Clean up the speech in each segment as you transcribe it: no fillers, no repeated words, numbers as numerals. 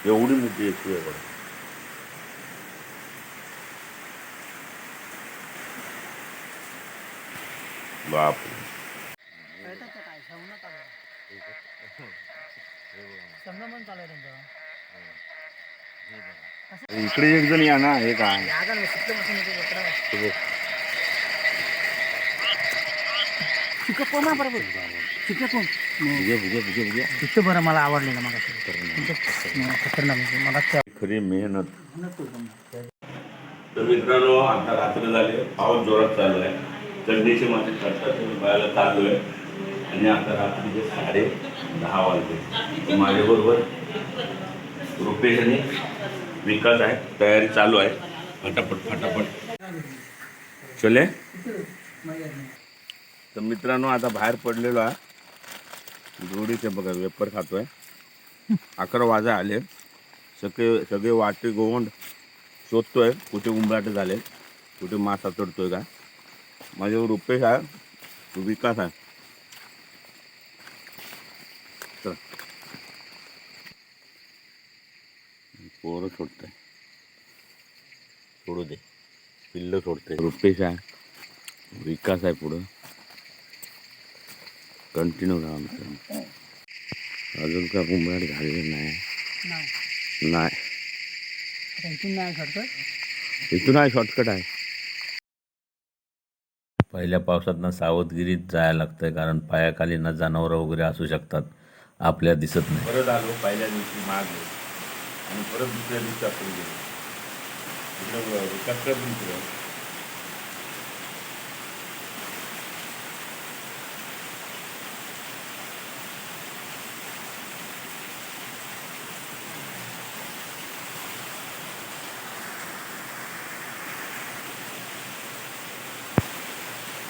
एवढी मोठी येते आहे बघा. बाप इकडे एक जण या ना. हे काय बरं मला आवडलेलं मग खरी मेहनत. तर मित्रांनो आता रात्र झाले, पाऊस जोरात चालू आहे, थंडीचे माझे चढतात बायला चालू आहे आणि आता रात्रीचे 10:30 वाजले. माझ्याबरोबर रुपेश आणि विकास आहे. तयारी चालू आहे. फटाफट फटाफट चले. तर मित्रांनो आता बाहेर पडलेलो आहे. जोडीचे बघा वेपर खातोय. 11 वाजा आले. सगळे वाटे गोवंड शोधतोय कुठे उंबराटे झाले, कुठे मासा चढतोय का. माझ्यावर रुपेश आहे, विकास आहे. चला पोरं सोडतंय, सोडू दे. पिल्लं सोडतंय. रुपेश आहे, विकास आहे. पुढं कंटिन्यू राहा मित्रांनो. अजून का उंबराट झालेलं नाही. नाही इथून आहे शॉर्टकट आहे. पहिल्या पावसात सावधगिरीत जायला लागतंय, कारण पायाखाली जनावरं वगैरे असू शकतात, आपल्या दिसत नाही. परत आलो पहिल्या दिवशी मागे आणि परत दुसऱ्या दिवशी आपण गेलो विकास कर तुमचं.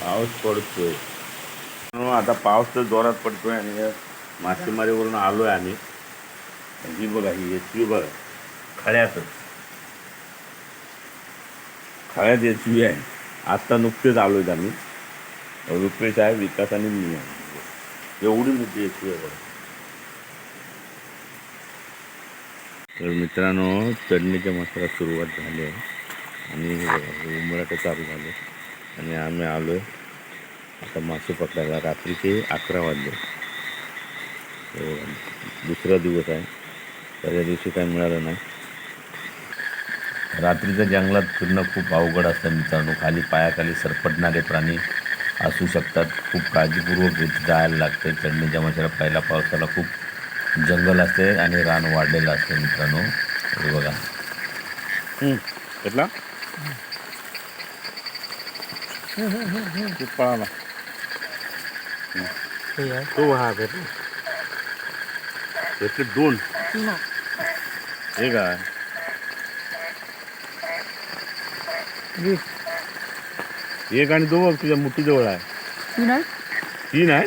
पाऊस पडतोय. आता पाऊस तर जोरात पडतोय आणि मासेमारीवरून आलोय आम्ही. ही बघा, ही एचवी बघा, खळ्यात एचवी आहे. आत्ता नुकतेच आलोय आम्ही. रुपेश आहे, विकास आणि मी आहे. एवढी मोठी एचवी आहे बघा. तर मित्रांनो चढणीच्या मात्राला सुरुवात झाली आहे आणि उमराटे चालू झाले आणि आम्ही आलोय आता मासे पकडायला. रात्रीचे 11 वाजले. दुसरा दिवस आहे. पहिल्या दिवशी काय मिळालं नाही. रात्रीच्या जंगलात फिरणं खूप अवघड असतं मित्रांनो. खाली पायाखाली सरपटणारे प्राणी असू शकतात. खूप काळजीपूर्वक जायला लागते. चढणीच्या माशाला पहिल्या पावसाला खूप जंगल असते आणि रान वाढलेलं असते मित्रांनो. हे बघा कुठला खूप पळाला तो. हा भेटला. त्याचे 2 हे काय एक आणि 2 तुझ्या मुठीजवळ आहे. 3 आहे.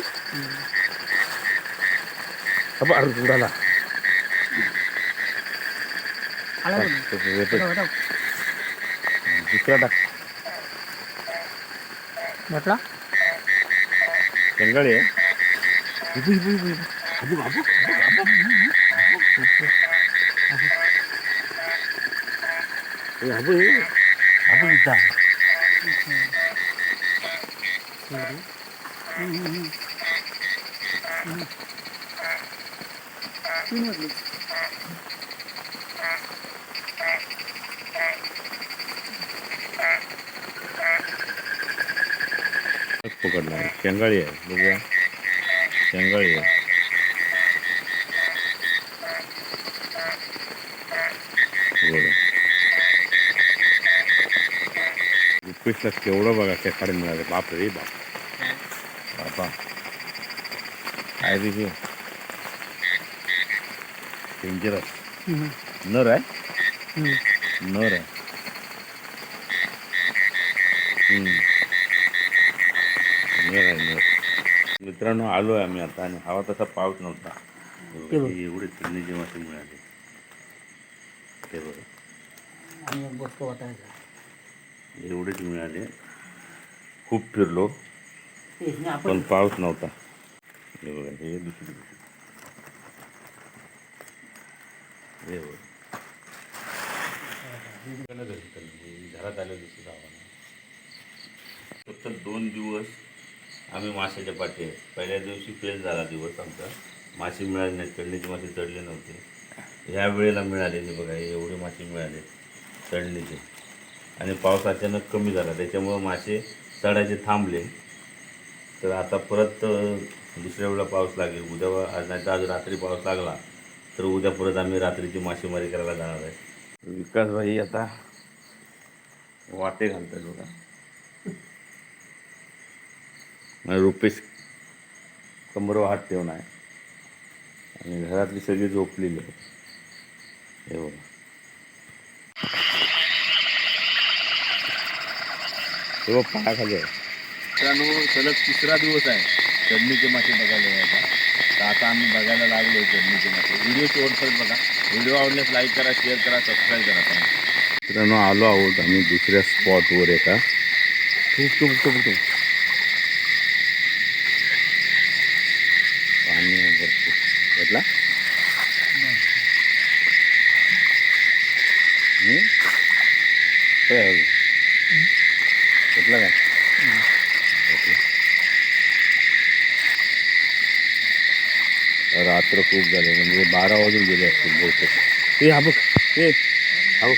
उडाला दुसरा टाक. म्हटला शेंगाळी आहे. पकडला शेंगाळी आहे. बघूया शेंगाळी आहे. रुपेशला केवढं बघा खेकडे मिळाले. बाप रे बाप. बापा काय बी डेंजरस. नर आहे. नर आहे. नर आहे नर. मित्रांनो आलोय आम्ही आता आणि हवा तसा पाऊस नव्हता. एवढे चढणीचे मासे मिळाले ते बघा. एवढेच मिळाले. खूप फिरलो पण पाऊस नव्हता. हे बघा हे दुसरी हे बघ. घरात आलं दिसत आम्हाला. फक्त 2 दिवस आम्ही माशाच्या पाठी आहे. पहिल्या दिवशी फेल झाला दिवस आमचा. मासे मिळाले नाहीत, चढणीचे मासे चढले नव्हते. ह्या वेळेला मिळालेले बघा, हे एवढे मासे मिळाले चढणीचे. आणि पाऊस अचानक कमी झाला त्याच्यामुळं मासे चढायचे थांबले. तर आता परत दुसऱ्या वेळेला पाऊस लागेल. उद्या आज नाही तर आज रात्री पाऊस लागला तर उद्या परत आम्ही रात्रीची मासेमारी करायला जाणार आहे. विकासभाई आता वाटे घालतात बघा. रुपेश कंबरवर हात ठेवून आहे आणि घरातली सगळी झोपलेली आहे. हे बघा, हे बघ पायाखाली आहे. मित्रांनो, सलग 3रा दिवस आहे चढणीचे मासे बघायला यायचा. तर आता आम्ही बघायला लागलो चढणीचे मासे. व्हिडिओ शेवटपर्यंत बघा. व्हिडिओ आवडल्यास लाईक करा, शेअर करा, सबस्क्राईब करा. मित्रांनो, आलो आहोत आम्ही दुसऱ्या स्पॉटवर एका. पाणी आहे भरपूर. भेटला भेटला का? रात्र खूप झाले, म्हणजे 12 वाजून गेले असतील बहुतेक. ते हा बघ, ते हा बघ,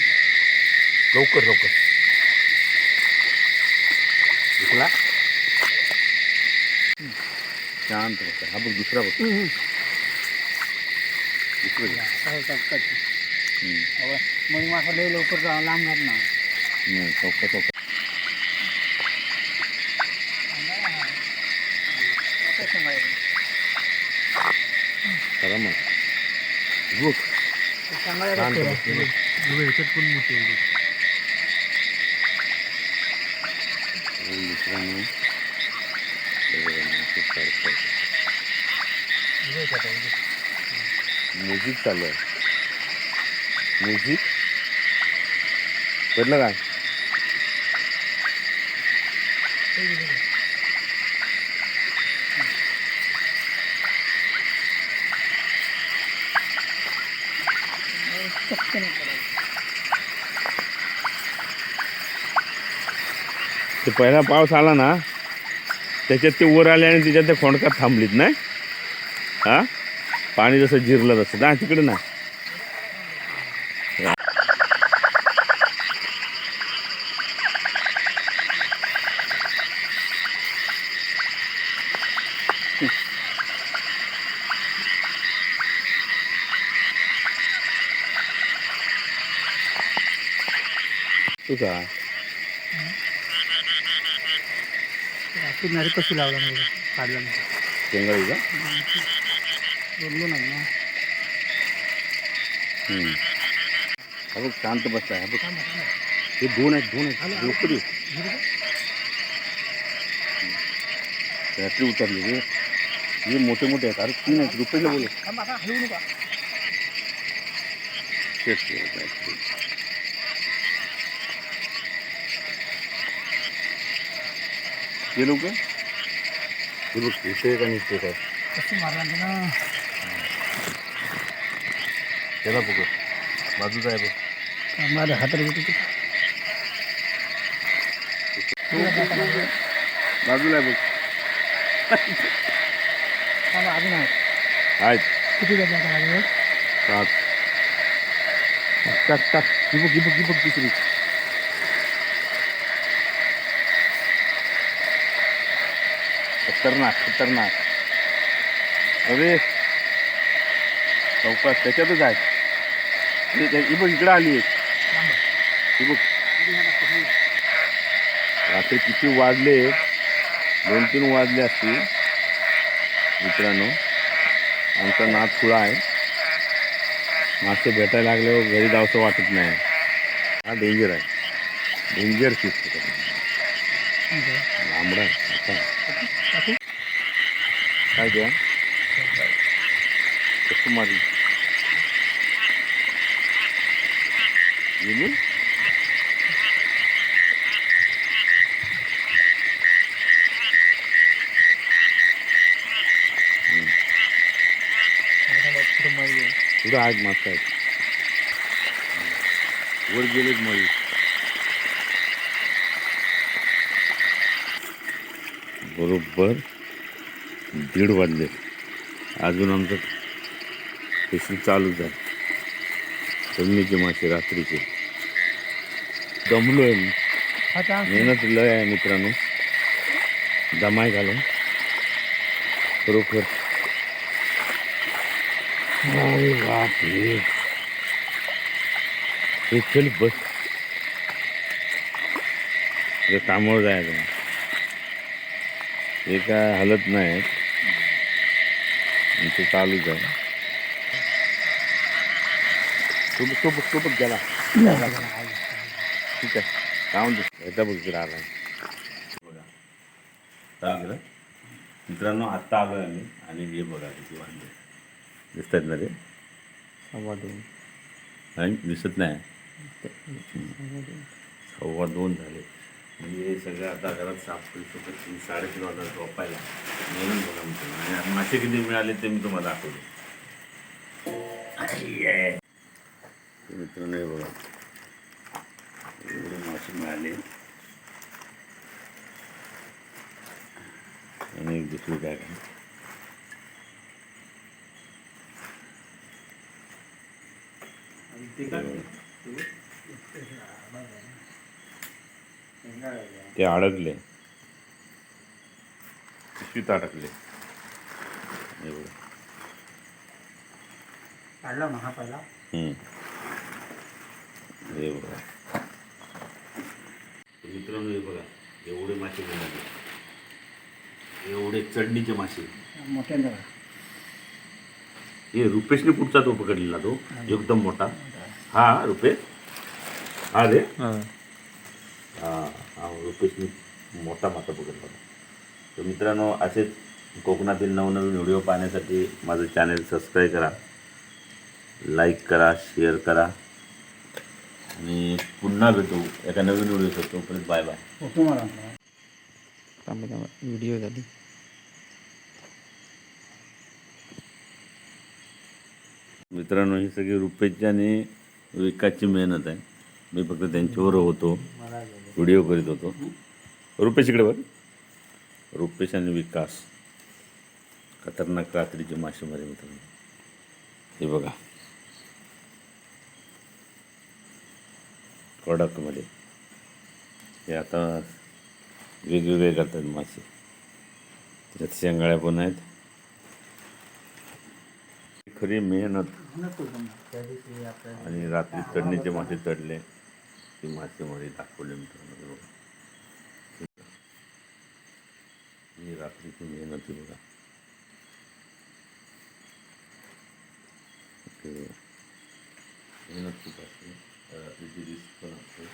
लवकर लवकर दिसला. शांत बघ, हा बघ दुसरा बघ. मग मासा लय लवकर लांब जात ना. चौका चौका खरा मग बघ. शांत बघ. ह्याच्यात पण मोठी आहे. मित्रांनो, म्युझिक चालू आहे. म्युझिक कळलं का? ते पहिला पाऊस आला ना त्याच्यात ते वर आले आणि त्याच्यात त्या खोंडकात थांबलीत नाही. हा, पाणी जसं जिरलं तसं ना तिकडे ना. तुझा नरी कशी लावला काढला शेंगाळी का? बोललो ना. हा बघ, शांत बसता आहे. बघ, हे दोन आहेत लोकरी रात्री उतरले. हे मोठे मोठे आहेत. अरे 3 आहेत. रुपयाला बोल. हे लोक हे बघ, इथे का निघते काय कसं मारला ना. त्याला बघ, बाजूचा आहे बघ. माझ्या हाताला बाजूला आहे बघ. अजून आहेत किती जायचं 7. टाक टाक. ही बघ दुसरी. खतरनाक. अरे चौकात त्याच्यातच आहे. ही बघ, इकडं आली एक. ही बघ, रात्री किती वाजले? 2-3 वाजले असतील. मित्रांनो, आमचा नाद खुळा आहे. मासे भेटायला लागल्यावर घरी जावंसं वाटत नाही. हा डेंजर आहे. डेंजर फिश लांबडा काय द्या कसं मारी गेली. पुढं आहेत मागचं आहेत. वर गेलेत मळी. बरोबर 1:30 वाजले. अजून आमचं फिशिंग चालूच आहे. चढणीचे मासे रात्रीचे. दमलोय मी. आता मेहनत लय आहे मित्रांनो. दमाय घालून खरोखर. अरे बापरे. हे चल बस. कामावर जायचं. हे काय हलत नाही. ते चालूच आहे. सोबत गेला. ठीक आहे. राहून दे. एकदा बघ राहिला बघा. चालू गेलं मित्रांनो. आत्ता आलोय आम्ही आणि हे बघा किती वाजले दिसत आहेत ना रे. 2:15. आणि दिसत नाही. 2:15 झाले. म्हणजे सगळं आता घरात साफ करू शकत 3-3.5 वाजता झोपायला म्हणून बघा मित्रांनो. आणि मासे किती मिळाले ते मी तुम्हाला दाखवले. मित्रांनो हे बघा एवढे मासे मिळाले. आणि एक दुसरी बॅग आहे. ते अडकले. पिशवीत अडकले. हे बघा. काढला ना हा पहिला. हे बघा मित्रांनो. हे बघा एवढे मासे मिळाले. एवढे चढणीचे मासे. मोठे बघा. हे रुपेशने पुढचा तो पकडलेला तो एकदम मोठा. हा रुपेश. हा रे. हा रुपेशने मोठा मासा पकडला. तर मित्रांनो असेच कोकणातील नवनवीन व्हिडिओ पाहण्यासाठी माझं चॅनल सबस्क्राईब करा, लाईक करा, शेअर करा. आणि पुन्हा भेटू एका नवीन व्हिडिओ. तोपर्यंत बाय बाय. फोटो मारा. व्हिडिओ झाली. मित्रांनो ही सगळी रुपेशची आणि विकासची मेहनत आहे. मी फक्त त्यांच्यावर होतो, व्हिडिओ करीत होतो. रुपेश इकडे बघ. रुपेश आणि विकास खतरनाक रात्रीची मासेमारी मित्रांनो. हे बघा कडकमध्ये. हे आता वेगवेगळे करतात मासे. त्याच्यात शेंगाळ्या पण आहेत. खरी मेहनत. आणि रात्री चढणीचे मासे चढले ती मासेमारी दाखवले मित्रांनो. ही रात्रीची मेहनत आहे बघा. मेहनत खूप असते. रात्रीची रिस्क पण असते.